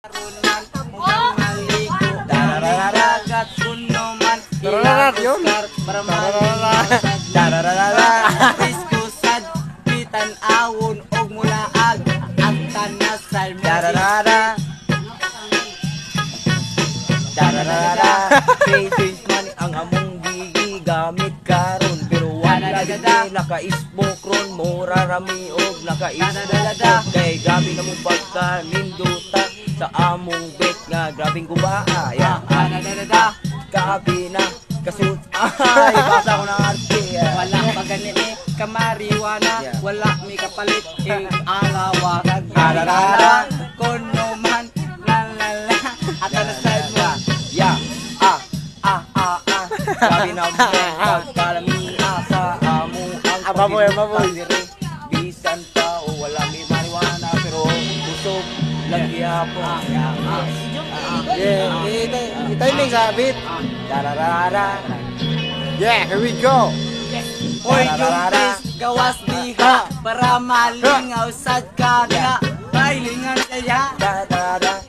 Karunan mukhang maligo Dararagat kuno man Ilaguskar para maligo Piskusad Pitan awon og mulaag Ang tanasal mo Dararara Patience man ang among gigi gamit karon Pero wala gini naka-isbok ron Mura rami og naka-isbok Kay gabi na mong pagkaninduta Sa among bet nga grabing gubaa Gabi na kasut Ay basa ko ng arte Wala pa gani kamariwana Wala mi kapalit alawa Dararara kuno man lalala At anasal mo Gabi na mo pagkalamia sa amo ang Maboy. Bisan pa o wala may mariwana pero busog lagi po. Timing sa beat. Dararara. Yeah, here we go. Oy jumpis gawas diha para malingaw sad ka na. Bailingan saya. Darara.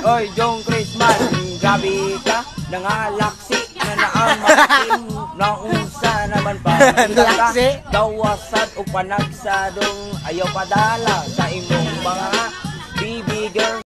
Oy Jong Christmas gabi ka nangalaksi na naamasin na unsa naman pa Laksi gawasad o panagsadong ayaw padala sa imong mga baby girl